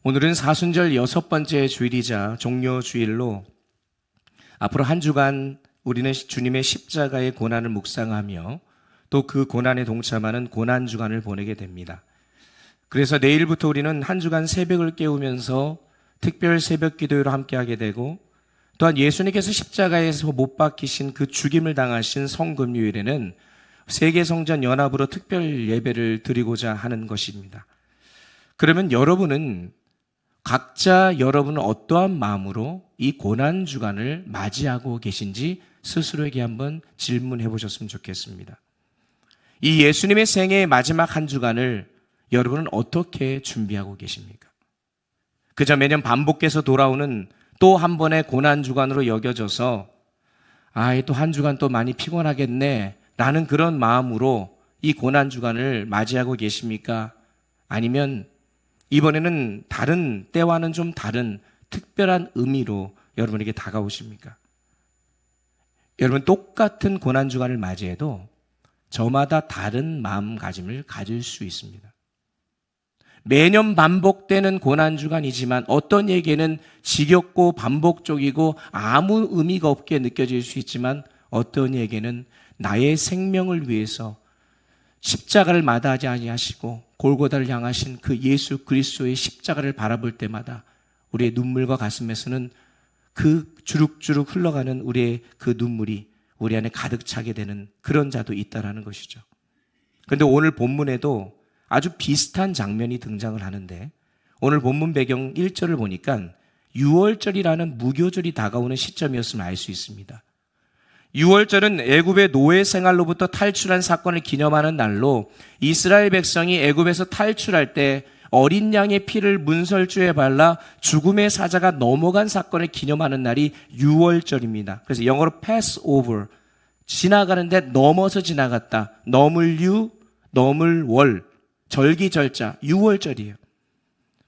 오늘은 사순절 6번째 주일이자 종료주일로 앞으로 한 주간 우리는 주님의 십자가의 고난을 묵상하며 또 그 고난에 동참하는 고난주간을 보내게 됩니다. 그래서 내일부터 우리는 한 주간 새벽을 깨우면서 특별 새벽 기도회로 함께하게 되고, 또한 예수님께서 십자가에서 못 박히신 그 죽임을 당하신 성금요일에는 세계성전 연합으로 특별 예배를 드리고자 하는 것입니다. 그러면 각자 여러분은 어떠한 마음으로 이 고난주간을 맞이하고 계신지 스스로에게 한번 질문해 보셨으면 좋겠습니다. 이 예수님의 생애의 마지막 한 주간을 여러분은 어떻게 준비하고 계십니까? 그저 매년 반복해서 돌아오는 또 한 번의 고난주간으로 여겨져서 또 한 주간 또 많이 피곤하겠네 라는 그런 마음으로 이 고난주간을 맞이하고 계십니까? 아니면 이번에는 다른 때와는 좀 다른 특별한 의미로 여러분에게 다가오십니까? 여러분, 똑같은 고난주간을 맞이해도 저마다 다른 마음가짐을 가질 수 있습니다. 매년 반복되는 고난주간이지만 어떤 얘기는 지겹고 반복적이고 아무 의미가 없게 느껴질 수 있지만 어떤 얘기는 나의 생명을 위해서 십자가를 마다하지 아니하시고 골고다를 향하신 그 예수 그리스도의 십자가를 바라볼 때마다 우리의 눈물과 가슴에서는 그 주룩주룩 흘러가는 우리의 그 눈물이 우리 안에 가득 차게 되는 그런 자도 있다라는 것이죠. 그런데 오늘 본문에도 아주 비슷한 장면이 등장을 하는데, 오늘 본문 배경 1절을 보니까 유월절이라는 무교절이 다가오는 시점이었음을 알 수 있습니다. 유월절은 애굽의 노예 생활로부터 탈출한 사건을 기념하는 날로, 이스라엘 백성이 애굽에서 탈출할 때 어린 양의 피를 문설주에 발라 죽음의 사자가 넘어간 사건을 기념하는 날이 유월절입니다. 그래서 영어로 Passover, 지나가는데 넘어서 지나갔다. 넘을 월, 절기절자, 유월절이에요.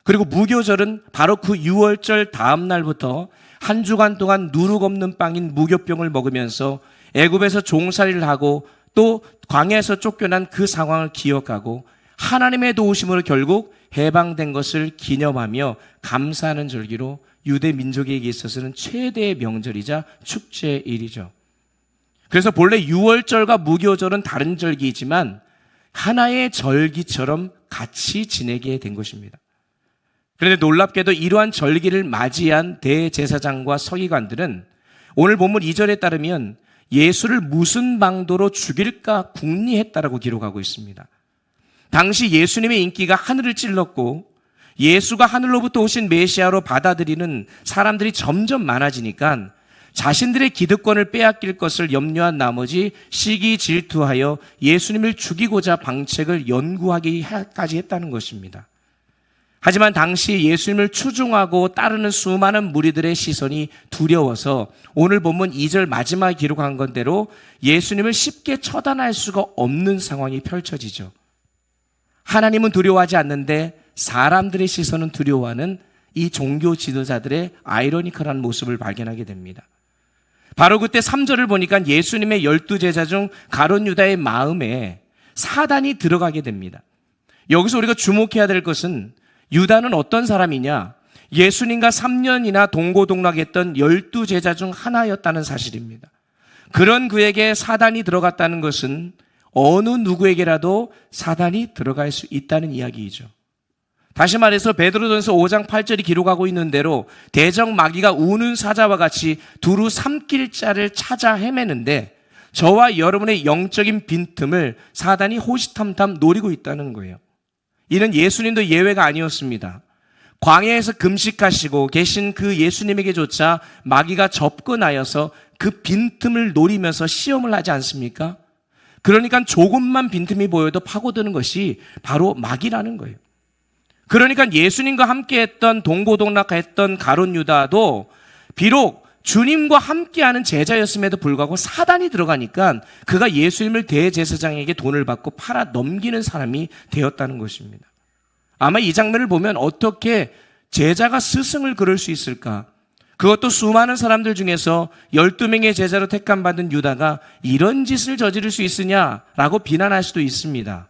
그리고 무교절은 바로 그 유월절 다음 날부터 한 주간 동안 누룩 없는 빵인 무교병을 먹으면서 애굽에서 종살이를 하고 또 광야에서 쫓겨난 그 상황을 기억하고 하나님의 도우심으로 결국 해방된 것을 기념하며 감사하는 절기로 유대 민족에게 있어서는 최대의 명절이자 축제일이죠. 그래서 본래 유월절과 무교절은 다른 절기이지만 하나의 절기처럼 같이 지내게 된 것입니다. 그런데 놀랍게도 이러한 절기를 맞이한 대제사장과 서기관들은 오늘 본문 2절에 따르면 예수를 무슨 방도로 죽일까 궁리했다라고 기록하고 있습니다. 당시 예수님의 인기가 하늘을 찔렀고 예수가 하늘로부터 오신 메시아로 받아들이는 사람들이 점점 많아지니까 자신들의 기득권을 빼앗길 것을 염려한 나머지 시기 질투하여 예수님을 죽이고자 방책을 연구하기까지 했다는 것입니다. 하지만 당시 예수님을 추종하고 따르는 수많은 무리들의 시선이 두려워서 오늘 본문 2절 마지막에 기록한 건대로 예수님을 쉽게 처단할 수가 없는 상황이 펼쳐지죠. 하나님은 두려워하지 않는데 사람들의 시선은 두려워하는 이 종교 지도자들의 아이러니컬한 모습을 발견하게 됩니다. 바로 그때 3절을 보니까 예수님의 12제자 중 가룟 유다의 마음에 사단이 들어가게 됩니다. 여기서 우리가 주목해야 될 것은 유다는 어떤 사람이냐? 예수님과 3년이나 동고동락했던 12제자 중 하나였다는 사실입니다. 그런 그에게 사단이 들어갔다는 것은 어느 누구에게라도 사단이 들어갈 수 있다는 이야기이죠. 다시 말해서 베드로전서 5장 8절이 기록하고 있는 대로 대적 마귀가 우는 사자와 같이 두루 삼킬 자를 찾아 헤매는데 저와 여러분의 영적인 빈틈을 사단이 호시탐탐 노리고 있다는 거예요. 이는 예수님도 예외가 아니었습니다. 광야에서 금식하시고 계신 그 예수님에게조차 마귀가 접근하여서 그 빈틈을 노리면서 시험을 하지 않습니까? 그러니까 조금만 빈틈이 보여도 파고드는 것이 바로 마귀라는 거예요. 그러니까 예수님과 함께했던 동고동락했던 가룟 유다도 비록 주님과 함께하는 제자였음에도 불구하고 사단이 들어가니까 그가 예수님을 대제사장에게 돈을 받고 팔아 넘기는 사람이 되었다는 것입니다. 아마 이 장면을 보면 어떻게 제자가 스승을 그럴 수 있을까? 그것도 수많은 사람들 중에서 12명의 제자로 택함받은 유다가 이런 짓을 저지를 수 있으냐라고 비난할 수도 있습니다.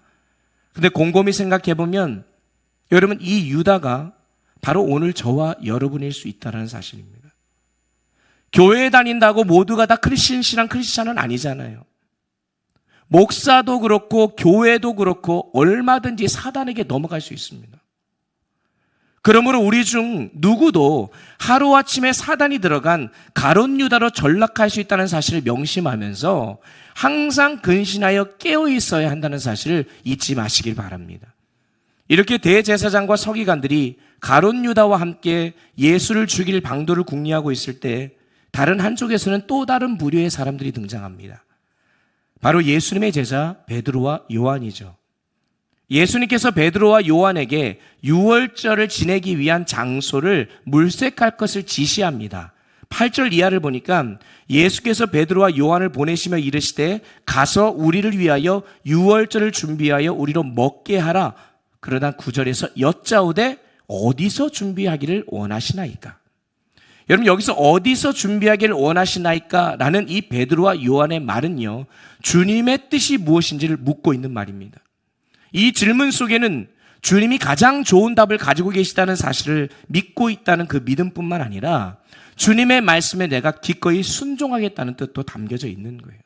그런데 곰곰이 생각해보면 여러분, 이 유다가 바로 오늘 저와 여러분일 수 있다는 사실입니다. 교회에 다닌다고 모두가 다 신앙 크리스찬은 아니잖아요. 목사도 그렇고 교회도 그렇고 얼마든지 사단에게 넘어갈 수 있습니다. 그러므로 우리 중 누구도 하루아침에 사단이 들어간 가룟 유다로 전락할 수 있다는 사실을 명심하면서 항상 근신하여 깨어 있어야 한다는 사실을 잊지 마시길 바랍니다. 이렇게 대제사장과 서기관들이 가룟 유다와 함께 예수를 죽일 방도를 궁리하고 있을 때 다른 한쪽에서는 또 다른 부류의 사람들이 등장합니다. 바로 예수님의 제자 베드로와 요한이죠. 예수님께서 베드로와 요한에게 유월절을 지내기 위한 장소를 물색할 것을 지시합니다. 8절 이하를 보니까 예수께서 베드로와 요한을 보내시며 이르시되 가서 우리를 위하여 유월절을 준비하여 우리로 먹게 하라. 그러나 9절에서 여짜오되 어디서 준비하기를 원하시나이까? 여러분, 여기서 어디서 준비하기를 원하시나이까? 라는 이 베드로와 요한의 말은요, 주님의 뜻이 무엇인지를 묻고 있는 말입니다. 이 질문 속에는 주님이 가장 좋은 답을 가지고 계시다는 사실을 믿고 있다는 그 믿음뿐만 아니라 주님의 말씀에 내가 기꺼이 순종하겠다는 뜻도 담겨져 있는 거예요.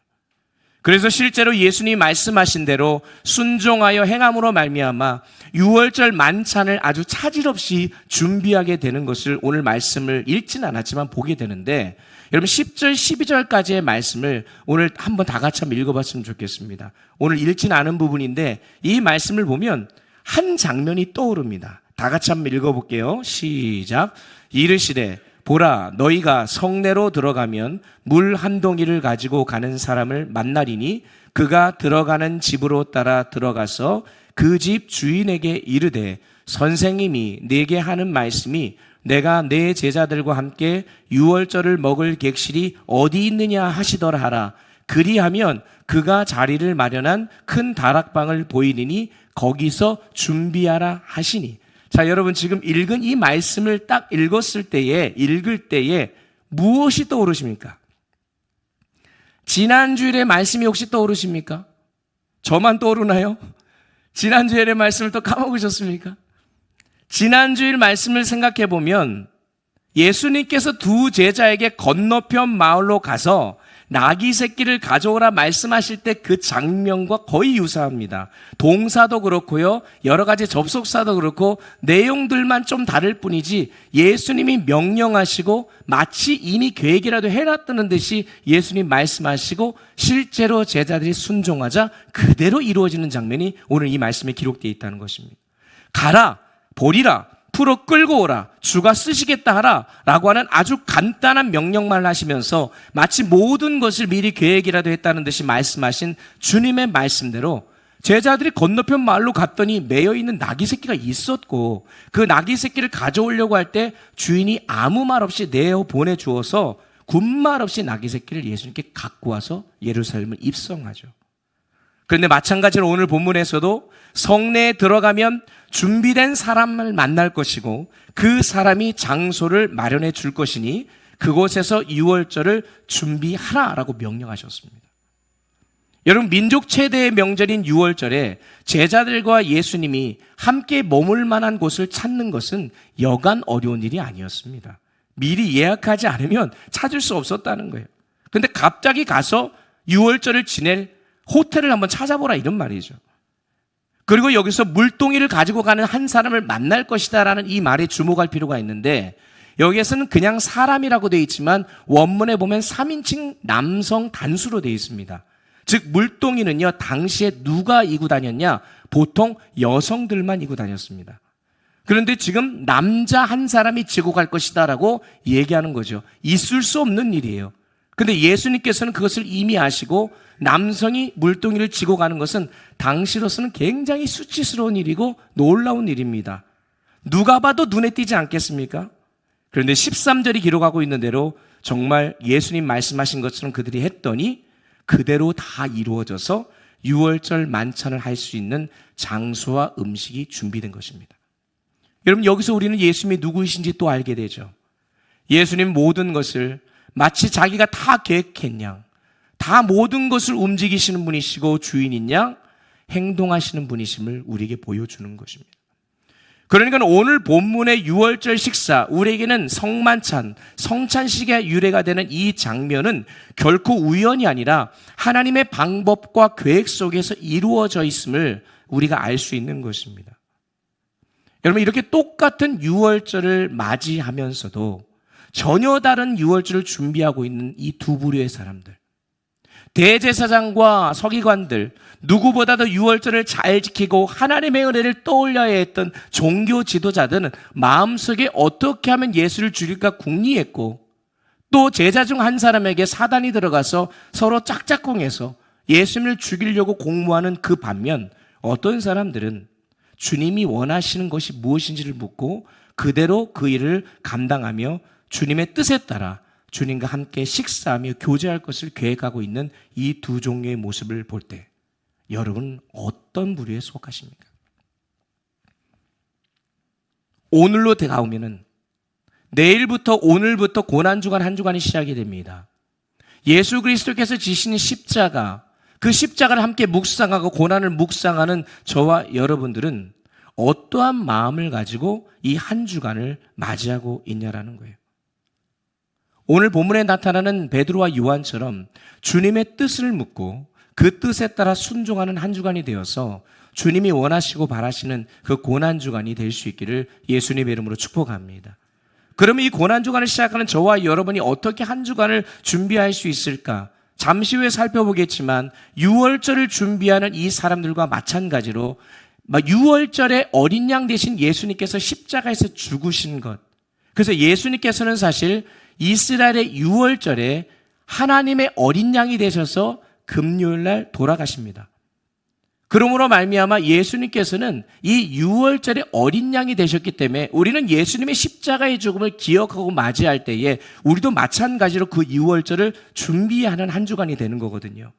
그래서 실제로 예수님이 말씀하신 대로 순종하여 행함으로 말미암아 유월절 만찬을 아주 차질 없이 준비하게 되는 것을 오늘 말씀을 읽진 않았지만 보게 되는데, 여러분 10절 12절까지의 말씀을 오늘 한번 다 같이 한번 읽어봤으면 좋겠습니다. 오늘 읽진 않은 부분인데 이 말씀을 보면 한 장면이 떠오릅니다. 다 같이 한번 읽어볼게요. 시작. 이르시되 보라, 너희가 성내로 들어가면 물 한 동이를 가지고 가는 사람을 만나리니 그가 들어가는 집으로 따라 들어가서 그 집 주인에게 이르되 선생님이 내게 하는 말씀이 내가 내 제자들과 함께 유월절을 먹을 객실이 어디 있느냐 하시더라 하라. 그리하면 그가 자리를 마련한 큰 다락방을 보이리니 거기서 준비하라 하시니. 자, 여러분 지금 읽은 이 말씀을 딱 읽을 때에 무엇이 떠오르십니까? 지난주일의 말씀이 혹시 떠오르십니까? 저만 떠오르나요? 지난주일의 말씀을 또 까먹으셨습니까? 지난주일 말씀을 생각해 보면 예수님께서 두 제자에게 건너편 마을로 가서 나귀 새끼를 가져오라 말씀하실 때 그 장면과 거의 유사합니다. 동사도 그렇고요, 여러 가지 접속사도 그렇고 내용들만 좀 다를 뿐이지 예수님이 명령하시고 마치 이미 계획이라도 해놨다는 듯이 예수님 말씀하시고 실제로 제자들이 순종하자 그대로 이루어지는 장면이 오늘 이 말씀에 기록되어 있다는 것입니다. 가라, 보리라, 풀어 끌고 오라, 주가 쓰시겠다 하라 라고 하는 아주 간단한 명령만 하시면서 마치 모든 것을 미리 계획이라도 했다는 듯이 말씀하신 주님의 말씀대로 제자들이 건너편 마을로 갔더니 매여있는 나귀 새끼가 있었고 그 나귀 새끼를 가져오려고 할 때 주인이 아무 말 없이 내어 보내주어서 군말 없이 나귀 새끼를 예수님께 갖고 와서 예루살렘을 입성하죠. 그런데 마찬가지로 오늘 본문에서도 성내에 들어가면 준비된 사람을 만날 것이고 그 사람이 장소를 마련해 줄 것이니 그곳에서 유월절을 준비하라라고 명령하셨습니다. 여러분, 민족 최대의 명절인 유월절에 제자들과 예수님이 함께 머물 만한 곳을 찾는 것은 여간 어려운 일이 아니었습니다. 미리 예약하지 않으면 찾을 수 없었다는 거예요. 그런데 갑자기 가서 유월절을 지낼 호텔을 한번 찾아보라 이런 말이죠. 그리고 여기서 물동이를 가지고 가는 한 사람을 만날 것이다 라는 이 말에 주목할 필요가 있는데, 여기에서는 그냥 사람이라고 되어 있지만 원문에 보면 3인칭 남성 단수로 되어 있습니다. 즉 물동이는요, 당시에 누가 이고 다녔냐? 보통 여성들만 이고 다녔습니다. 그런데 지금 남자 한 사람이 지고 갈 것이다 라고 얘기하는 거죠. 있을 수 없는 일이에요. 근데 예수님께서는 그것을 이미 아시고 남성이 물동이를 지고 가는 것은 당시로서는 굉장히 수치스러운 일이고 놀라운 일입니다. 누가 봐도 눈에 띄지 않겠습니까? 그런데 13절이 기록하고 있는 대로 정말 예수님 말씀하신 것처럼 그들이 했더니 그대로 다 이루어져서 유월절 만찬을 할 수 있는 장소와 음식이 준비된 것입니다. 여러분, 여기서 우리는 예수님이 누구이신지 또 알게 되죠. 예수님 모든 것을 마치 자기가 다 계획한 양, 다 모든 것을 움직이시는 분이시고 주인인 양 행동하시는 분이심을 우리에게 보여주는 것입니다. 그러니까 오늘 본문의 유월절 식사, 우리에게는 성만찬, 성찬식의 유래가 되는 이 장면은 결코 우연이 아니라 하나님의 방법과 계획 속에서 이루어져 있음을 우리가 알 수 있는 것입니다. 여러분, 이렇게 똑같은 유월절을 맞이하면서도 전혀 다른 유월절을 준비하고 있는 이 두 부류의 사람들, 대제사장과 서기관들, 누구보다도 유월절을 잘 지키고 하나님의 은혜를 떠올려야 했던 종교 지도자들은 마음속에 어떻게 하면 예수를 죽일까 궁리했고, 또 제자 중 한 사람에게 사단이 들어가서 서로 짝짝꿍해서 예수님을 죽이려고 공모하는 그 반면, 어떤 사람들은 주님이 원하시는 것이 무엇인지를 묻고 그대로 그 일을 감당하며 주님의 뜻에 따라 주님과 함께 식사하며 교제할 것을 계획하고 있는 이 두 종류의 모습을 볼 때 여러분은 어떤 부류에 속하십니까? 오늘로 다가오면은 내일부터 오늘부터 고난주간 한 주간이 시작이 됩니다. 예수 그리스도께서 지신 십자가, 그 십자가를 함께 묵상하고 고난을 묵상하는 저와 여러분들은 어떠한 마음을 가지고 이 한 주간을 맞이하고 있냐라는 거예요. 오늘 본문에 나타나는 베드로와 요한처럼 주님의 뜻을 묻고 그 뜻에 따라 순종하는 한 주간이 되어서 주님이 원하시고 바라시는 그 고난주간이 될 수 있기를 예수님의 이름으로 축복합니다. 그러면 이 고난주간을 시작하는 저와 여러분이 어떻게 한 주간을 준비할 수 있을까? 잠시 후에 살펴보겠지만 유월절을 준비하는 이 사람들과 마찬가지로 유월절에 어린 양 대신 예수님께서 십자가에서 죽으신 것, 그래서 예수님께서는 사실 이스라엘의 유월절에 하나님의 어린 양이 되셔서 금요일날 돌아가십니다. 그러므로 말미암아 예수님께서는 이 유월절에 어린 양이 되셨기 때문에 우리는 예수님의 십자가의 죽음을 기억하고 맞이할 때에 우리도 마찬가지로 그 유월절을 준비하는 한 주간이 되는 거거든요.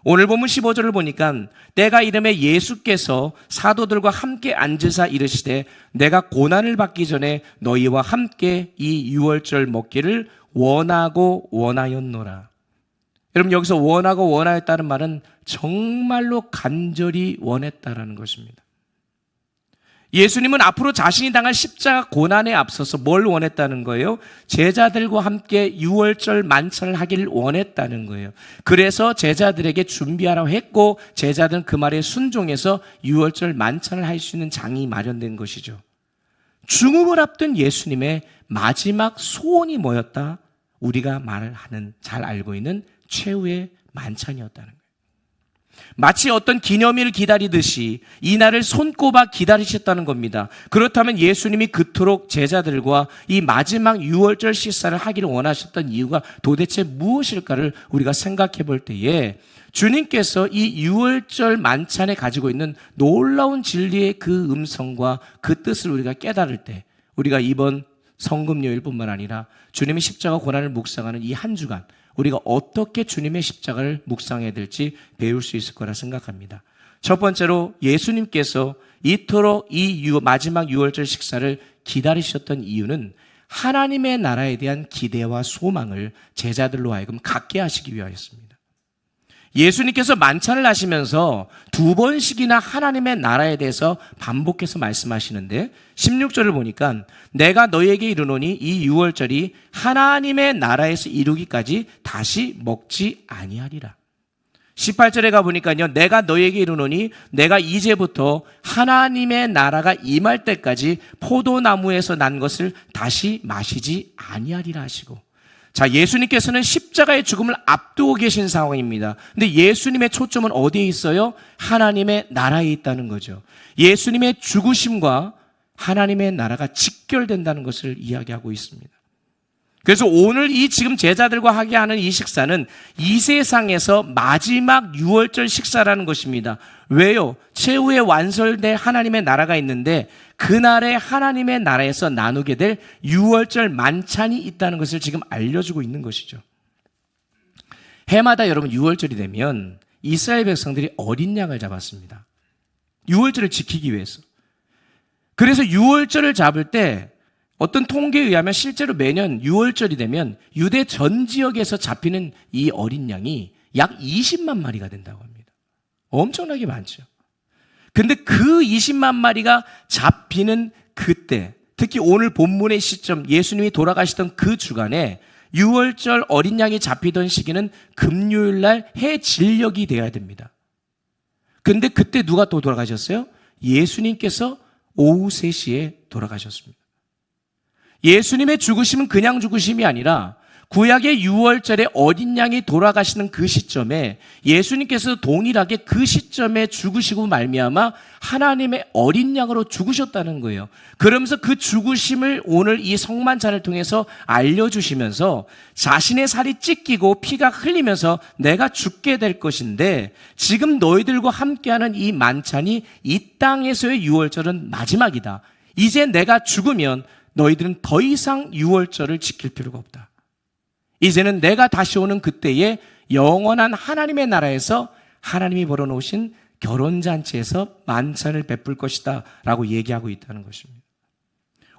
오늘 본문 15절을 보니까 때가 이름에 예수께서 사도들과 함께 앉으사 이르시되 내가 고난을 받기 전에 너희와 함께 이 유월절 먹기를 원하고 원하였노라. 여러분, 여기서 원하고 원하였다는 말은 정말로 간절히 원했다라는 것입니다. 예수님은 앞으로 자신이 당할 십자가 고난에 앞서서 뭘 원했다는 거예요? 제자들과 함께 유월절 만찬을 하기를 원했다는 거예요. 그래서 제자들에게 준비하라고 했고 제자들은 그 말에 순종해서 유월절 만찬을 할 수 있는 장이 마련된 것이죠. 죽음을 앞둔 예수님의 마지막 소원이 뭐였다? 우리가 말하는, 잘 알고 있는 최후의 만찬이었다는 거예요. 마치 어떤 기념일을 기다리듯이 이 날을 손꼽아 기다리셨다는 겁니다. 그렇다면 예수님이 그토록 제자들과 이 마지막 유월절 식사를 하기를 원하셨던 이유가 도대체 무엇일까를 우리가 생각해 볼 때에 주님께서 이 유월절 만찬에 가지고 있는 놀라운 진리의 그 음성과 그 뜻을 우리가 깨달을 때 우리가 이번 성금요일뿐만 아니라 주님의 십자가 고난을 묵상하는 이 한 주간 우리가 어떻게 주님의 십자가를 묵상해야 될지 배울 수 있을 거라 생각합니다. 첫 번째로 예수님께서 이토록 이 마지막 유월절 식사를 기다리셨던 이유는 하나님의 나라에 대한 기대와 소망을 제자들로 하여금 갖게 하시기 위하였습니다. 예수님께서 만찬을 하시면서 두 번씩이나 하나님의 나라에 대해서 반복해서 말씀하시는데 16절을 보니까 내가 너희에게 이르노니 이 유월절이 하나님의 나라에서 이루기까지 다시 먹지 아니하리라. 18절에 가보니까요, 내가 너희에게 이르노니 내가 이제부터 하나님의 나라가 임할 때까지 포도나무에서 난 것을 다시 마시지 아니하리라 하시고, 자, 예수님께서는 십자가의 죽음을 앞두고 계신 상황입니다. 근데 예수님의 초점은 어디에 있어요? 하나님의 나라에 있다는 거죠. 예수님의 죽으심과 하나님의 나라가 직결된다는 것을 이야기하고 있습니다. 그래서 오늘 이 지금 제자들과 하게 하는 이 식사는 이 세상에서 마지막 유월절 식사라는 것입니다. 왜요? 최후에 완성될 하나님의 나라가 있는데 그날에 하나님의 나라에서 나누게 될 유월절 만찬이 있다는 것을 지금 알려주고 있는 것이죠. 해마다 여러분 유월절이 되면 이스라엘 백성들이 어린 양을 잡았습니다. 유월절을 지키기 위해서. 그래서 유월절을 잡을 때 어떤 통계에 의하면 실제로 매년 유월절이 되면 유대 전 지역에서 잡히는 이 어린 양이 약 20만 마리가 된다고 합니다. 엄청나게 많죠. 근데 그 20만 마리가 잡히는 그때, 특히 오늘 본문의 시점, 예수님이 돌아가시던 그 주간에 유월절 어린 양이 잡히던 시기는 금요일 날 해 진력이 되어야 됩니다. 근데 그때 누가 또 돌아가셨어요? 예수님께서 오후 3시에 돌아가셨습니다. 예수님의 죽으심은 그냥 죽으심이 아니라 구약의 유월절에 어린 양이 돌아가시는 그 시점에 예수님께서 동일하게 그 시점에 죽으시고 말미암아 하나님의 어린 양으로 죽으셨다는 거예요. 그러면서 그 죽으심을 오늘 이 성만찬을 통해서 알려주시면서 자신의 살이 찢기고 피가 흘리면서 내가 죽게 될 것인데 지금 너희들과 함께하는 이 만찬이 이 땅에서의 유월절은 마지막이다. 이제 내가 죽으면 너희들은 더 이상 유월절을 지킬 필요가 없다. 이제는 내가 다시 오는 그때에 영원한 하나님의 나라에서 하나님이 벌어놓으신 결혼잔치에서 만찬을 베풀 것이다 라고 얘기하고 있다는 것입니다.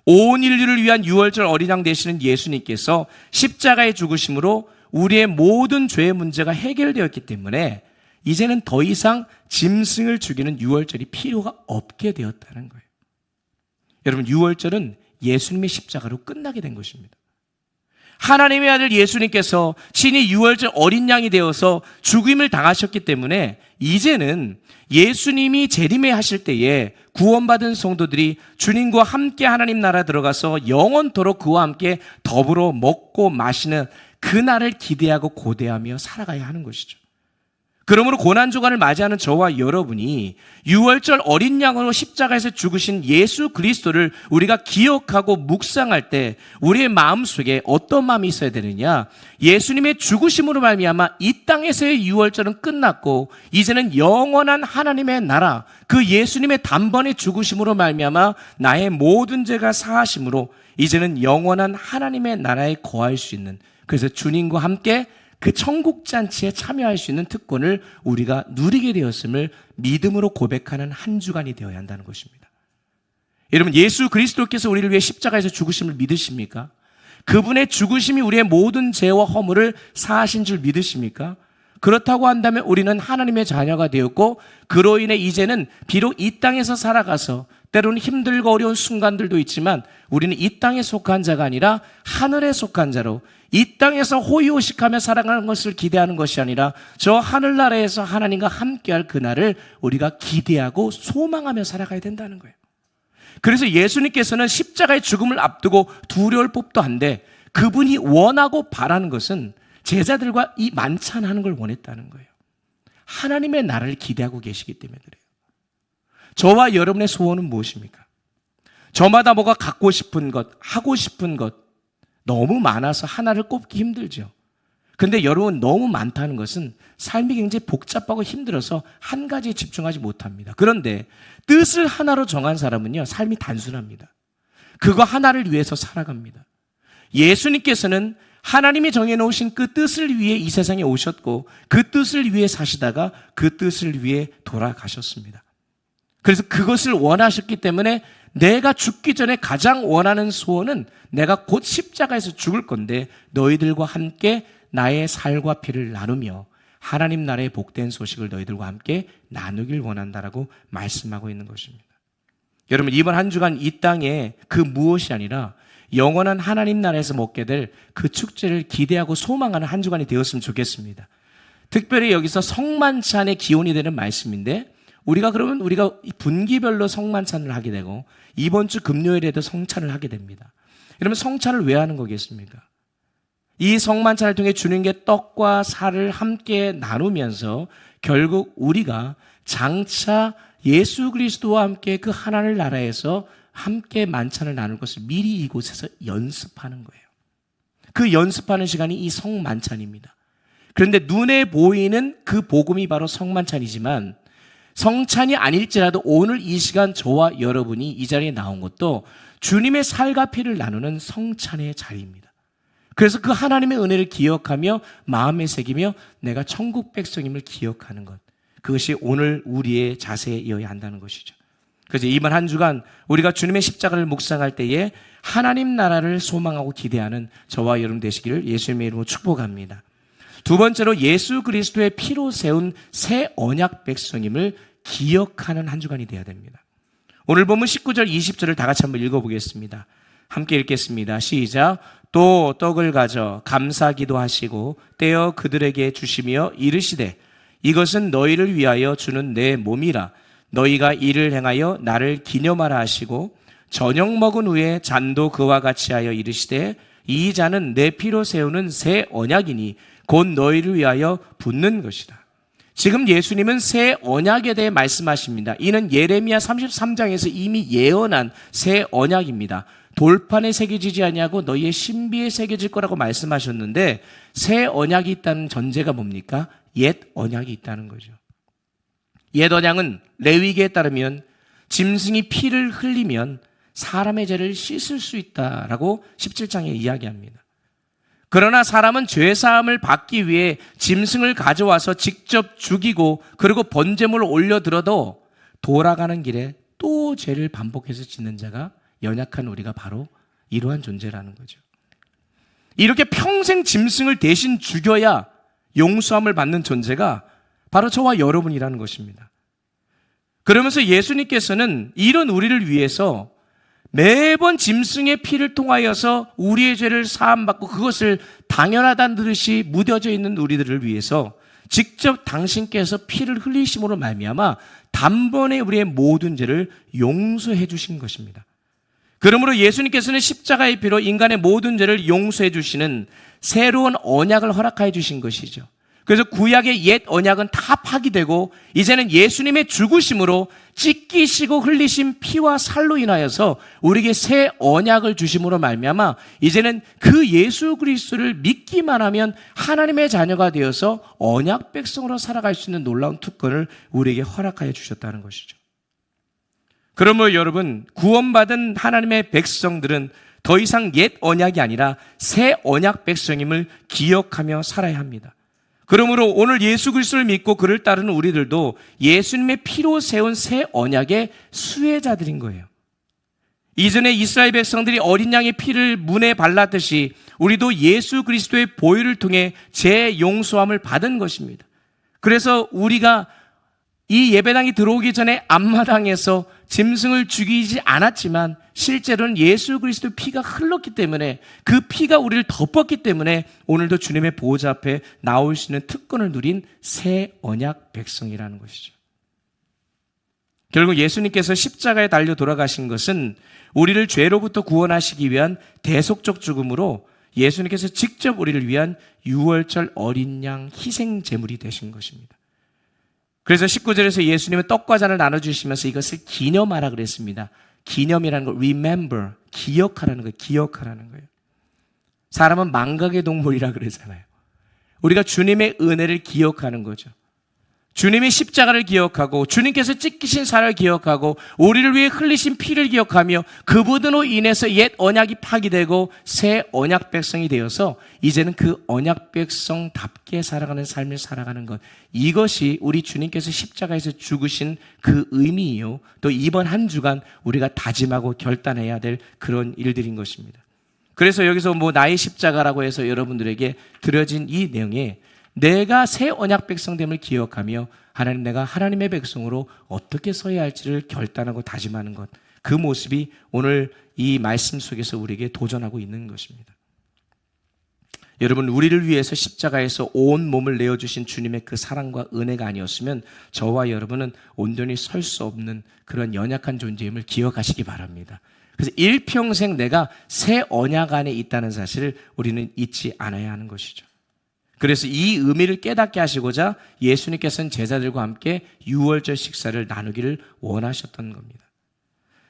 온 인류를 위한 유월절 어린 양 되시는 예수님께서 십자가의 죽으심으로 우리의 모든 죄의 문제가 해결되었기 때문에 이제는 더 이상 짐승을 죽이는 유월절이 필요가 없게 되었다는 거예요. 여러분, 유월절은 예수님의 십자가로 끝나게 된 것입니다. 하나님의 아들 예수님께서 신이 유월절 어린 양이 되어서 죽임을 당하셨기 때문에 이제는 예수님이 재림하실 때에 구원받은 성도들이 주님과 함께 하나님 나라 들어가서 영원토록 그와 함께 더불어 먹고 마시는 그날을 기대하고 고대하며 살아가야 하는 것이죠. 그러므로 고난주간을 맞이하는 저와 여러분이 유월절 어린 양으로 십자가에서 죽으신 예수 그리스도를 우리가 기억하고 묵상할 때 우리의 마음속에 어떤 마음이 있어야 되느냐? 예수님의 죽으심으로 말미암아 이 땅에서의 유월절은 끝났고 이제는 영원한 하나님의 나라, 그 예수님의 단번에 죽으심으로 말미암아 나의 모든 죄가 사하심으로 이제는 영원한 하나님의 나라에 거할 수 있는, 그래서 주님과 함께 그 천국잔치에 참여할 수 있는 특권을 우리가 누리게 되었음을 믿음으로 고백하는 한 주간이 되어야 한다는 것입니다. 여러분, 예수 그리스도께서 우리를 위해 십자가에서 죽으심을 믿으십니까? 그분의 죽으심이 우리의 모든 죄와 허물을 사하신 줄 믿으십니까? 그렇다고 한다면 우리는 하나님의 자녀가 되었고 그로 인해 이제는 비록 이 땅에서 살아가서 때로는 힘들고 어려운 순간들도 있지만 우리는 이 땅에 속한 자가 아니라 하늘에 속한 자로 이 땅에서 호의호식하며 살아가는 것을 기대하는 것이 아니라 저 하늘나라에서 하나님과 함께할 그날을 우리가 기대하고 소망하며 살아가야 된다는 거예요. 그래서 예수님께서는 십자가의 죽음을 앞두고 두려울 법도 한데 그분이 원하고 바라는 것은 제자들과 이 만찬하는 걸 원했다는 거예요. 하나님의 나라를 기대하고 계시기 때문에 그래요. 저와 여러분의 소원은 무엇입니까? 저마다 뭐가 갖고 싶은 것, 하고 싶은 것 너무 많아서 하나를 꼽기 힘들죠. 근데 여러분, 너무 많다는 것은 삶이 굉장히 복잡하고 힘들어서 한 가지에 집중하지 못합니다. 그런데 뜻을 하나로 정한 사람은요, 삶이 단순합니다. 그거 하나를 위해서 살아갑니다. 예수님께서는 하나님이 정해놓으신 그 뜻을 위해 이 세상에 오셨고 그 뜻을 위해 사시다가 그 뜻을 위해 돌아가셨습니다. 그래서 그것을 원하셨기 때문에 내가 죽기 전에 가장 원하는 소원은 내가 곧 십자가에서 죽을 건데 너희들과 함께 나의 살과 피를 나누며 하나님 나라의 복된 소식을 너희들과 함께 나누길 원한다라고 말씀하고 있는 것입니다. 여러분, 이번 한 주간 이 땅에 그 무엇이 아니라 영원한 하나님 나라에서 먹게 될 그 축제를 기대하고 소망하는 한 주간이 되었으면 좋겠습니다. 특별히 여기서 성만찬의 기원이 되는 말씀인데 우리가 분기별로 성만찬을 하게 되고 이번 주 금요일에도 성찬을 하게 됩니다. 여러분, 성찬을 왜 하는 거겠습니까? 이 성만찬을 통해 주님께 떡과 살을 함께 나누면서 결국 우리가 장차 예수 그리스도와 함께 그 하나님 나라에서 함께 만찬을 나눌 것을 미리 이곳에서 연습하는 거예요. 그 연습하는 시간이 이 성만찬입니다. 그런데 눈에 보이는 그 복음이 바로 성만찬이지만 성찬이 아닐지라도 오늘 이 시간 저와 여러분이 이 자리에 나온 것도 주님의 살과 피를 나누는 성찬의 자리입니다. 그래서 그 하나님의 은혜를 기억하며 마음에 새기며 내가 천국 백성임을 기억하는 것, 그것이 오늘 우리의 자세이어야 한다는 것이죠. 그래서 이번 한 주간 우리가 주님의 십자가를 묵상할 때에 하나님 나라를 소망하고 기대하는 저와 여러분 되시기를 예수님의 이름으로 축복합니다. 두 번째로 예수 그리스도의 피로 세운 새 언약 백성임을 기억하는 한 주간이 되어야 됩니다. 오늘 보면 19절 20절을 다 같이 한번 읽어보겠습니다. 함께 읽겠습니다. 시작. 또 떡을 가져 감사기도 하시고 떼어 그들에게 주시며 이르시되 이것은 너희를 위하여 주는 내 몸이라. 너희가 이를 행하여 나를 기념하라 하시고 저녁 먹은 후에 잔도 그와 같이 하여 이르시되 이 잔은 내 피로 세우는 새 언약이니 곧 너희를 위하여 붓는 것이다. 지금 예수님은 새 언약에 대해 말씀하십니다. 이는 예레미야 33장에서 이미 예언한 새 언약입니다. 돌판에 새겨지지 아니하고 너희의 신비에 새겨질 거라고 말씀하셨는데 새 언약이 있다는 전제가 뭡니까? 옛 언약이 있다는 거죠. 옛 언약은 레위기에 따르면 짐승이 피를 흘리면 사람의 죄를 씻을 수 있다라고 17장에 이야기합니다. 그러나 사람은 죄사함을 받기 위해 짐승을 가져와서 직접 죽이고 그리고 번제물을 올려들어도 돌아가는 길에 또 죄를 반복해서 짓는 자가 연약한 우리가 바로 이러한 존재라는 거죠. 이렇게 평생 짐승을 대신 죽여야 용서함을 받는 존재가 바로 저와 여러분이라는 것입니다. 그러면서 예수님께서는 이런 우리를 위해서 매번 짐승의 피를 통하여서 우리의 죄를 사함받고 그것을 당연하다는 듯이 묻어져 있는 우리들을 위해서 직접 당신께서 피를 흘리심으로 말미암아 단번에 우리의 모든 죄를 용서해 주신 것입니다. 그러므로 예수님께서는 십자가의 피로 인간의 모든 죄를 용서해 주시는 새로운 언약을 허락하여 주신 것이죠. 그래서 구약의 옛 언약은 다 파기되고 이제는 예수님의 죽으심으로 찢기시고 흘리신 피와 살로 인하여서 우리에게 새 언약을 주심으로 말미암아 이제는 그 예수 그리스도를 믿기만 하면 하나님의 자녀가 되어서 언약 백성으로 살아갈 수 있는 놀라운 특권을 우리에게 허락하여 주셨다는 것이죠. 그러므로 여러분, 구원받은 하나님의 백성들은 더 이상 옛 언약이 아니라 새 언약 백성임을 기억하며 살아야 합니다. 그러므로 오늘 예수 그리스도를 믿고 그를 따르는 우리들도 예수님의 피로 세운 새 언약의 수혜자들인 거예요. 이전에 이스라엘 백성들이 어린 양의 피를 문에 발랐듯이 우리도 예수 그리스도의 보혈을 통해 죄 용서함을 받은 것입니다. 그래서 우리가 이 예배당이 들어오기 전에 앞마당에서 짐승을 죽이지 않았지만 실제로는 예수 그리스도의 피가 흘렀기 때문에 그 피가 우리를 덮었기 때문에 오늘도 주님의 보호자 앞에 나올 수 있는 특권을 누린 새 언약 백성이라는 것이죠. 결국 예수님께서 십자가에 달려 돌아가신 것은 우리를 죄로부터 구원하시기 위한 대속적 죽음으로 예수님께서 직접 우리를 위한 유월절 어린 양 희생 제물이 되신 것입니다. 그래서 19절에서 예수님은 떡과 잔을 나눠주시면서 이것을 기념하라 그랬습니다. 기념이라는 걸 remember, 기억하라는 거예요. 기억하라는 거예요. 사람은 망각의 동물이라 그러잖아요. 우리가 주님의 은혜를 기억하는 거죠. 주님의 십자가를 기억하고 주님께서 찢기신 살을 기억하고 우리를 위해 흘리신 피를 기억하며 그분으로 인해서 옛 언약이 파기되고 새 언약 백성이 되어서 이제는 그 언약 백성답게 살아가는 삶을 살아가는 것, 이것이 우리 주님께서 십자가에서 죽으신 그 의미이요, 또 이번 한 주간 우리가 다짐하고 결단해야 될 그런 일들인 것입니다. 그래서 여기서 나의 십자가라고 해서 여러분들에게 드려진 이 내용에 내가 새 언약 백성됨을 기억하며 하나님, 내가 하나님의 백성으로 어떻게 서야 할지를 결단하고 다짐하는 것, 그 모습이 오늘 이 말씀 속에서 우리에게 도전하고 있는 것입니다. 여러분, 우리를 위해서 십자가에서 온 몸을 내어주신 주님의 그 사랑과 은혜가 아니었으면 저와 여러분은 온전히 설 수 없는 그런 연약한 존재임을 기억하시기 바랍니다. 그래서 일평생 내가 새 언약 안에 있다는 사실을 우리는 잊지 않아야 하는 것이죠. 그래서 이 의미를 깨닫게 하시고자 예수님께서는 제자들과 함께 유월절 식사를 나누기를 원하셨던 겁니다.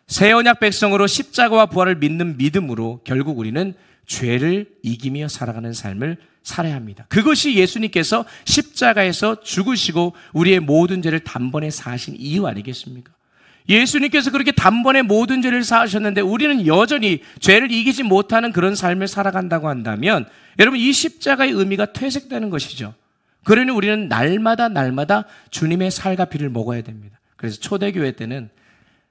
새 언약 백성으로 십자가와 부활을 믿는 믿음으로 결국 우리는 죄를 이기며 살아가는 삶을 살아야 합니다. 그것이 예수님께서 십자가에서 죽으시고 우리의 모든 죄를 단번에 사하신 이유 아니겠습니까? 예수님께서 그렇게 단번에 모든 죄를 사하셨는데 우리는 여전히 죄를 이기지 못하는 그런 삶을 살아간다고 한다면 여러분, 이 십자가의 의미가 퇴색되는 것이죠. 그러니 우리는 날마다 주님의 살과 피를 먹어야 됩니다. 그래서 초대교회 때는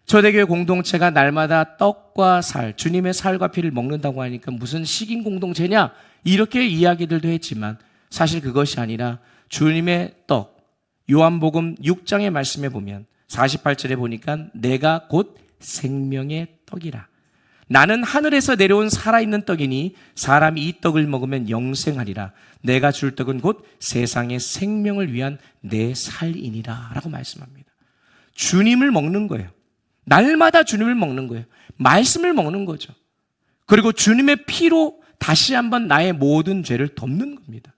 초대교회 공동체가 날마다 떡과 살, 주님의 살과 피를 먹는다고 하니까 무슨 식인 공동체냐 이렇게 이야기들도 했지만 사실 그것이 아니라 주님의 떡, 요한복음 6장의 말씀에 보면 48절에 보니까 내가 곧 생명의 떡이라. 나는 하늘에서 내려온 살아있는 떡이니 사람이 이 떡을 먹으면 영생하리라. 내가 줄 떡은 곧 세상의 생명을 위한 내 살이니라 라고 말씀합니다. 주님을 먹는 거예요. 날마다 주님을 먹는 거예요. 말씀을 먹는 거죠. 그리고 주님의 피로 다시 한번 나의 모든 죄를 덮는 겁니다.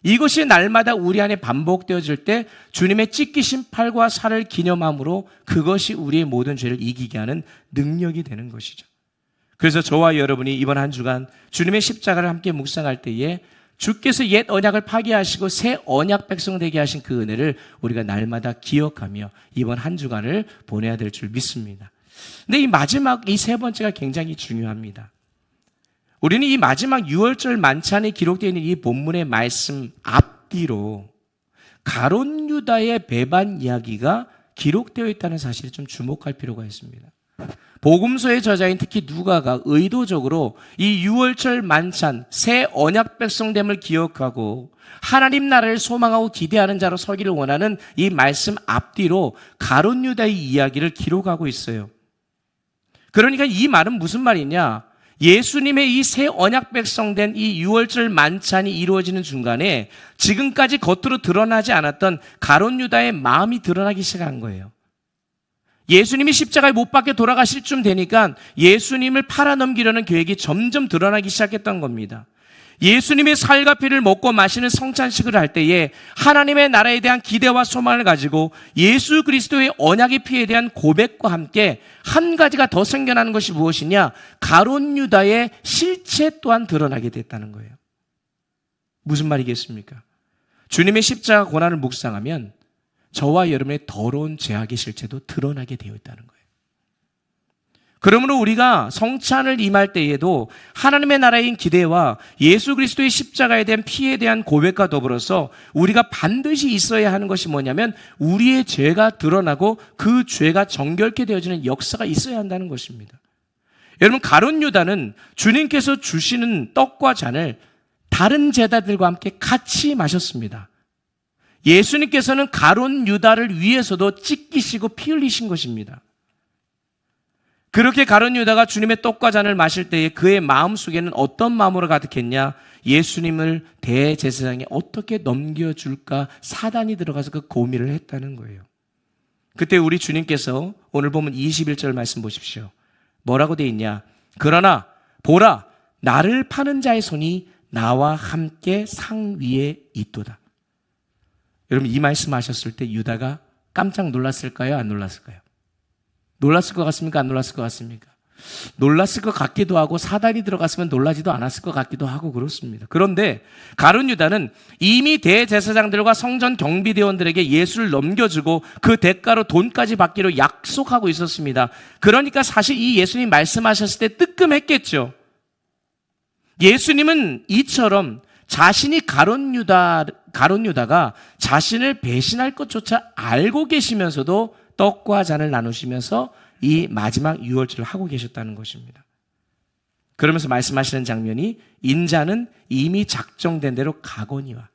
이것이 날마다 우리 안에 반복되어질 때 주님의 찢기신 팔과 살을 기념함으로 그것이 우리의 모든 죄를 이기게 하는 능력이 되는 것이죠. 그래서 저와 여러분이 이번 한 주간 주님의 십자가를 함께 묵상할 때에 주께서 옛 언약을 파기하시고 새 언약 백성 되게 하신 그 은혜를 우리가 날마다 기억하며 이번 한 주간을 보내야 될 줄 믿습니다. 근데 이 마지막 이 세 번째가 굉장히 중요합니다. 우리는 이 마지막 유월절 만찬에 기록되어 있는 이 본문의 말씀 앞뒤로 가룟 유다의 배반 이야기가 기록되어 있다는 사실에 좀 주목할 필요가 있습니다. 복음서의 저자인 특히 누가가 의도적으로 이 유월절 만찬 새 언약 백성됨을 기억하고 하나님 나라를 소망하고 기대하는 자로 서기를 원하는 이 말씀 앞뒤로 가룟 유다의 이야기를 기록하고 있어요. 그러니까 이 말은 무슨 말이냐? 예수님의 이 새 언약 백성된 이 유월절 만찬이 이루어지는 중간에 지금까지 겉으로 드러나지 않았던 가룟 유다의 마음이 드러나기 시작한 거예요. 예수님이 십자가에 못 박혀 돌아가실 쯤 되니까 예수님을 팔아넘기려는 계획이 점점 드러나기 시작했던 겁니다. 예수님의 살과 피를 먹고 마시는 성찬식을 할 때에 하나님의 나라에 대한 기대와 소망을 가지고 예수 그리스도의 언약의 피에 대한 고백과 함께 한 가지가 더 생겨나는 것이 무엇이냐? 가룟 유다의 실체 또한 드러나게 됐다는 거예요. 무슨 말이겠습니까? 주님의 십자가 고난을 묵상하면 저와 여러분의 더러운 죄악의 실체도 드러나게 되어 있다는 거예요. 그러므로 우리가 성찬을 임할 때에도 하나님의 나라의 기대와 예수 그리스도의 십자가에 대한 피에 대한 고백과 더불어서 우리가 반드시 있어야 하는 것이 뭐냐면 우리의 죄가 드러나고 그 죄가 정결케 되어지는 역사가 있어야 한다는 것입니다. 여러분, 가룟 유다는 주님께서 주시는 떡과 잔을 다른 제자들과 함께 같이 마셨습니다. 예수님께서는 가룟 유다를 위해서도 찢기시고 피 흘리신 것입니다. 그렇게 가룟 유다가 주님의 떡과 잔을 마실 때에 그의 마음속에는 어떤 마음으로 가득했냐? 예수님을 대제사장에 어떻게 넘겨줄까 사단이 들어가서 그 고민을 했다는 거예요. 그때 우리 주님께서 오늘 보면 21절 말씀 보십시오. 뭐라고 되어 있냐? 그러나 보라, 나를 파는 자의 손이 나와 함께 상 위에 있도다. 여러분, 이 말씀 하셨을 때 유다가 깜짝 놀랐을까요? 안 놀랐을까요? 놀랐을 것 같습니까? 안 놀랐을 것 같습니까? 놀랐을 것 같기도 하고 사단이 들어갔으면 놀라지도 않았을 것 같기도 하고 그렇습니다. 그런데 가룟 유다는 이미 대제사장들과 성전 경비대원들에게 예수를 넘겨주고 그 대가로 돈까지 받기로 약속하고 있었습니다. 그러니까 사실 이 예수님 말씀하셨을 때 뜨끔했겠죠. 예수님은 이처럼 자신이 가룟 유다가 자신을 배신할 것조차 알고 계시면서도 떡과 잔을 나누시면서 이 마지막 유월절을 하고 계셨다는 것입니다. 그러면서 말씀하시는 장면이 인자는 이미 작정된 대로 가거니와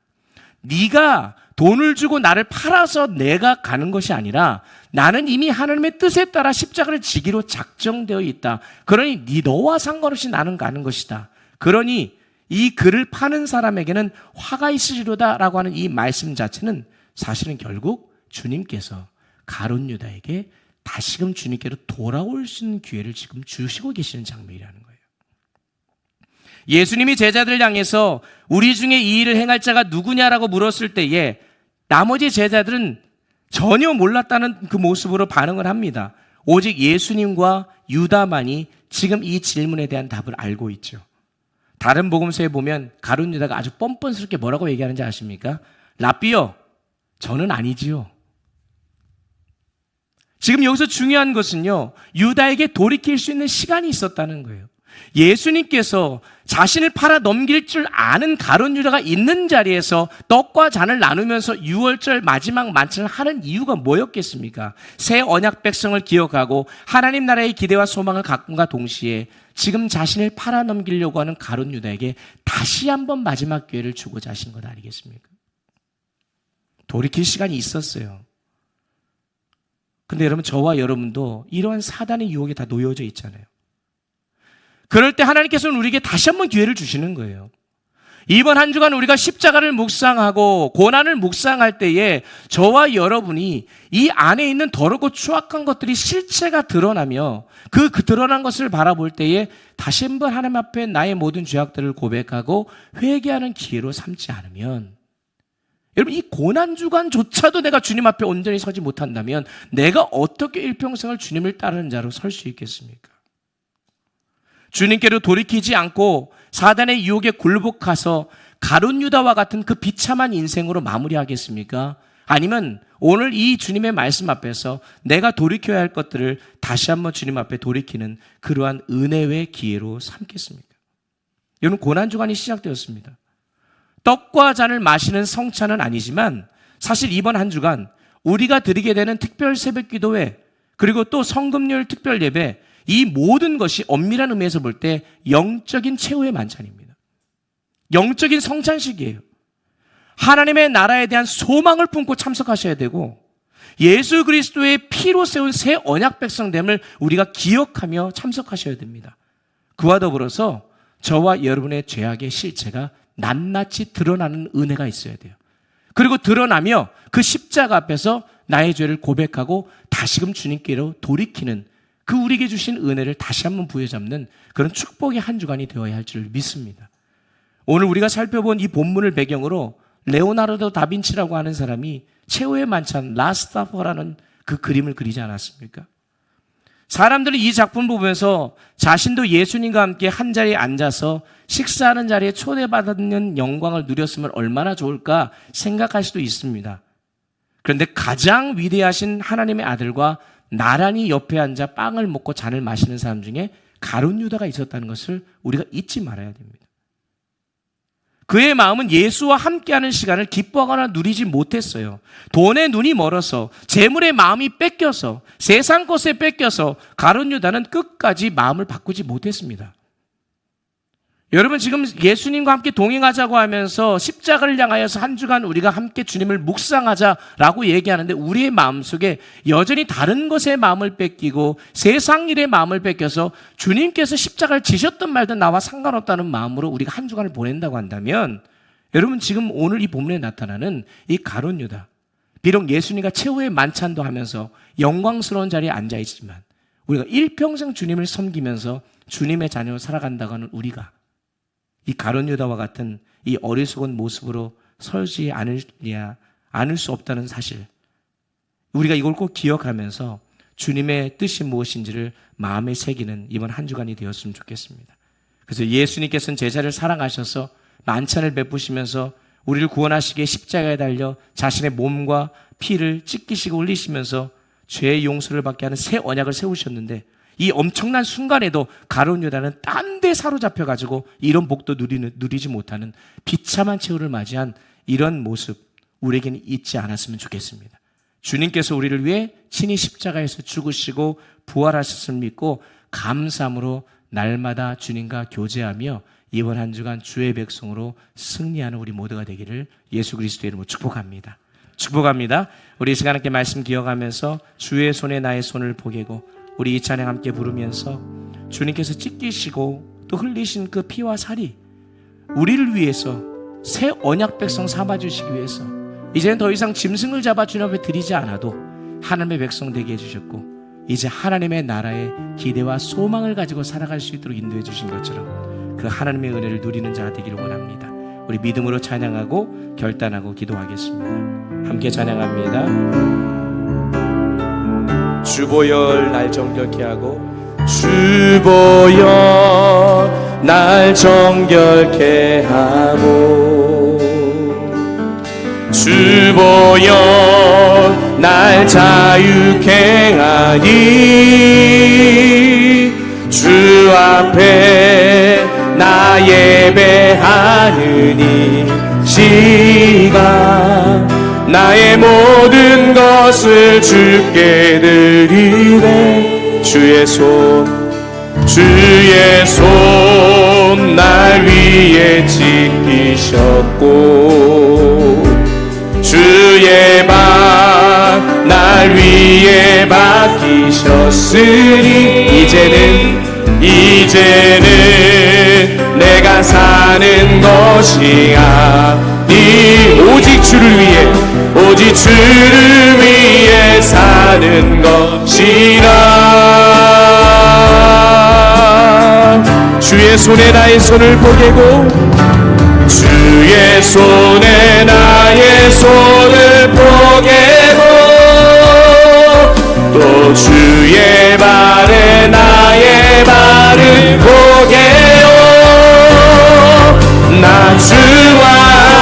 네가 돈을 주고 나를 팔아서 내가 가는 것이 아니라 나는 이미 하나님의 뜻에 따라 십자가를 지기로 작정되어 있다. 그러니 너와 상관없이 나는 가는 것이다. 그러니 이 그를 파는 사람에게는 화가 있으리로다 라고 하는 이 말씀 자체는 사실은 결국 주님께서 가룟 유다에게 다시금 주님께로 돌아올 수 있는 기회를 지금 주시고 계시는 장면이라는 거예요. 예수님이 제자들을 향해서 우리 중에 이 일을 행할 자가 누구냐라고 물었을 때에 나머지 제자들은 전혀 몰랐다는 그 모습으로 반응을 합니다. 오직 예수님과 유다만이 지금 이 질문에 대한 답을 알고 있죠. 다른 복음서에 보면 가룟 유다가 아주 뻔뻔스럽게 뭐라고 얘기하는지 아십니까? 라삐요, 저는 아니지요. 지금 여기서 중요한 것은요, 유다에게 돌이킬 수 있는 시간이 있었다는 거예요. 예수님께서 자신을 팔아 넘길 줄 아는 가룟 유다가 있는 자리에서 떡과 잔을 나누면서 유월절 마지막 만찬을 하는 이유가 뭐였겠습니까? 새 언약 백성을 기억하고 하나님 나라의 기대와 소망을 갖는과 동시에 지금 자신을 팔아 넘기려고 하는 가룟 유다에게 다시 한번 마지막 기회를 주고자 하신 것 아니겠습니까? 돌이킬 시간이 있었어요. 근데 여러분, 저와 여러분도 이러한 사단의 유혹에 다 놓여져 있잖아요. 그럴 때 하나님께서는 우리에게 다시 한번 기회를 주시는 거예요. 이번 한 주간 우리가 십자가를 묵상하고 고난을 묵상할 때에 저와 여러분이 이 안에 있는 더럽고 추악한 것들이 실체가 드러나며 그 드러난 것을 바라볼 때에 다시 한번 하나님 앞에 나의 모든 죄악들을 고백하고 회개하는 기회로 삼지 않으면, 여러분, 이 고난주간조차도 내가 주님 앞에 온전히 서지 못한다면 내가 어떻게 일평생을 주님을 따르는 자로 설 수 있겠습니까? 주님께로 돌이키지 않고 사단의 유혹에 굴복해서 가룟 유다와 같은 그 비참한 인생으로 마무리하겠습니까? 아니면 오늘 이 주님의 말씀 앞에서 내가 돌이켜야 할 것들을 다시 한번 주님 앞에 돌이키는 그러한 은혜의 기회로 삼겠습니까? 여러분, 고난주간이 시작되었습니다. 떡과 잔을 마시는 성찬은 아니지만 사실 이번 한 주간 우리가 드리게 되는 특별 새벽 기도회, 그리고 또 성금요일 특별 예배, 이 모든 것이 엄밀한 의미에서 볼 때 영적인 최후의 만찬입니다. 영적인 성찬식이에요. 하나님의 나라에 대한 소망을 품고 참석하셔야 되고, 예수 그리스도의 피로 세운 새 언약 백성됨을 우리가 기억하며 참석하셔야 됩니다. 그와 더불어서 저와 여러분의 죄악의 실체가 낱낱이 드러나는 은혜가 있어야 돼요. 그리고 드러나며 그 십자가 앞에서 나의 죄를 고백하고 다시금 주님께로 돌이키는 그 우리에게 주신 은혜를 다시 한번 부여잡는 그런 축복의 한 주간이 되어야 할 줄 믿습니다. 오늘 우리가 살펴본 이 본문을 배경으로 레오나르도 다빈치라고 하는 사람이 최후의 만찬 라스타퍼라는 그 그림을 그리지 않았습니까? 사람들은 이 작품을 보면서 자신도 예수님과 함께 한 자리에 앉아서 식사하는 자리에 초대받는 영광을 누렸으면 얼마나 좋을까 생각할 수도 있습니다. 그런데 가장 위대하신 하나님의 아들과 나란히 옆에 앉아 빵을 먹고 잔을 마시는 사람 중에 가룟 유다가 있었다는 것을 우리가 잊지 말아야 됩니다. 그의 마음은 예수와 함께하는 시간을 기뻐하거나 누리지 못했어요. 돈에 눈이 멀어서, 재물의 마음이 뺏겨서, 세상 것에 뺏겨서 가룟 유다는 끝까지 마음을 바꾸지 못했습니다. 여러분, 지금 예수님과 함께 동행하자고 하면서 십자가를 향하여서 한 주간 우리가 함께 주님을 묵상하자라고 얘기하는데, 우리의 마음속에 여전히 다른 것에 마음을 뺏기고 세상 일에 마음을 뺏겨서 주님께서 십자가를 지셨든 말든 나와 상관없다는 마음으로 우리가 한 주간을 보낸다고 한다면, 여러분, 지금 오늘 이 본문에 나타나는 이 가룟 유다, 비록 예수님과 최후의 만찬도 하면서 영광스러운 자리에 앉아있지만 우리가 일평생 주님을 섬기면서 주님의 자녀로 살아간다고 하는 우리가 이 가룟 유다와 같은 이 어리석은 모습으로 서지 않을 수 없다는 사실, 우리가 이걸 꼭 기억하면서 주님의 뜻이 무엇인지를 마음에 새기는 이번 한 주간이 되었으면 좋겠습니다. 그래서 예수님께서는 제자를 사랑하셔서 만찬을 베푸시면서 우리를 구원하시기에 십자가에 달려 자신의 몸과 피를 찢기시고 흘리시면서 죄의 용서를 받게 하는 새 언약을 세우셨는데, 이 엄청난 순간에도 가룟 유다는 딴 데 사로잡혀가지고 이런 복도 누리지 못하는 비참한 최후를 맞이한 이런 모습, 우리에게는 잊지 않았으면 좋겠습니다. 주님께서 우리를 위해 친히 십자가에서 죽으시고 부활하셨음을 믿고 감사함으로 날마다 주님과 교제하며 이번 한 주간 주의 백성으로 승리하는 우리 모두가 되기를 예수 그리스도의 이름으로 축복합니다. 축복합니다. 우리 이 시간 함께 말씀 기억하면서 주의 손에 나의 손을 보게고, 우리 이 찬양 함께 부르면서 주님께서 찢기시고 또 흘리신 그 피와 살이 우리를 위해서 새 언약 백성 삼아주시기 위해서 이제는 더 이상 짐승을 잡아 주님 앞에 드리지 않아도 하나님의 백성 되게 해주셨고, 이제 하나님의 나라의 기대와 소망을 가지고 살아갈 수 있도록 인도해 주신 것처럼 그 하나님의 은혜를 누리는 자가 되기를 원합니다. 우리 믿음으로 찬양하고 결단하고 기도하겠습니다. 함께 찬양합니다. 주보열 날 정결케 하고, 주보열 날 정결케 하고, 주보열 날 자유케 하니, 주 앞에 나 예배하느니 시간 나의 모든 것을 주께 드리네. 주의 손 날 위에 지키셨고, 주의 발 날 위에 위에 맡기셨으니 이제는 내가 사는 것이 아니 오직 주를 위해 사는 것이라. 주의 손에 나의 손을 보게고 주의 손에 나의 손을 보게고 또 주의 발에 나의 발을 보게요. 나 주와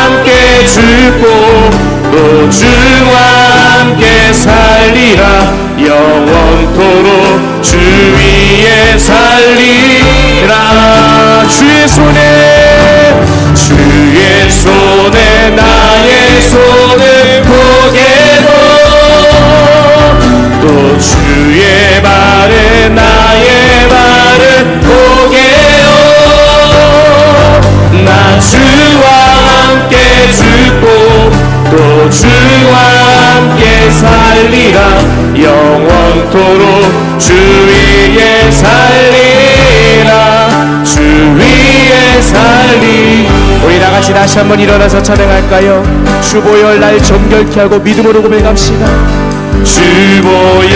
함께 죽고 또 주와 함께 살리라. 영원토록 주 위에 살리라. 주의 손에 나의 손을 보게도 또 주의 발에 나의 발을 보게요. 나 주와 함께 죽고 또 주와 함께 살리라. 영원토록 주 위에 살리라. 주 위에 살리. 우리 다같이 다시 한번 일어나서 찬양할까요? 주보혈 날 정결케 하고 믿음으로 고백합시다. 주보혈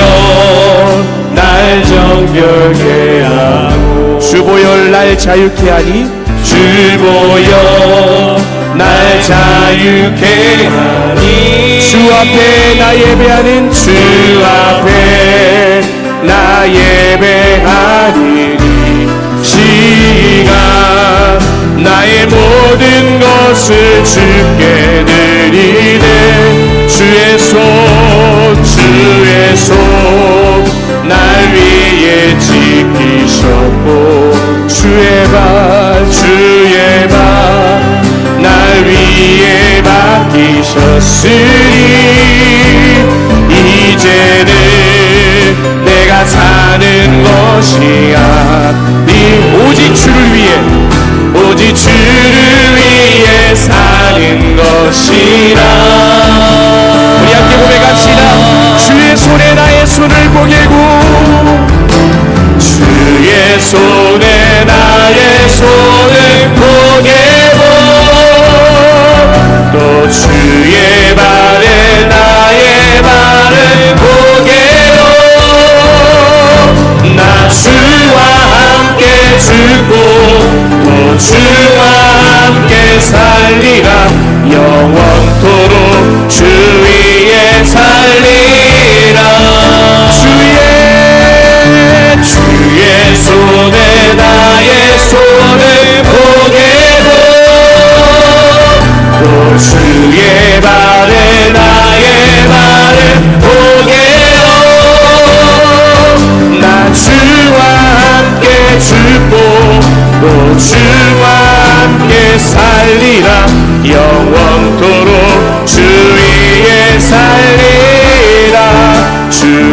날 정결케 하고 주보혈 날 자유케 하니 주보혈 날 자유케 하니 주 앞에 나 예배하는 주 앞에 나 예배하니 시간 나의 모든 것을 주께 드리네. 주의 손 날 위에 지키셨고 주의 발 날 위에 맡기셨으니 이제는 내가 사는 것이 아니 오직 주를 위해 사는 것이라. 우리 함께 고백합시다. 주의 손에 나의 손을 보게고 주의 손에 나의 손을 보게고 또 주의 발에 나의 발을 보게요. 나 주와 함께 죽고 또 주와 함께 살리라. 영원토록 주 위에 살리라. 주의 손에 나의 손을 보게도 또 주의 발에 나의 발을 보게요. 나 주와 함께 죽고 또 주와 함께 살리라. 영원토록 주 위에 살리라. 주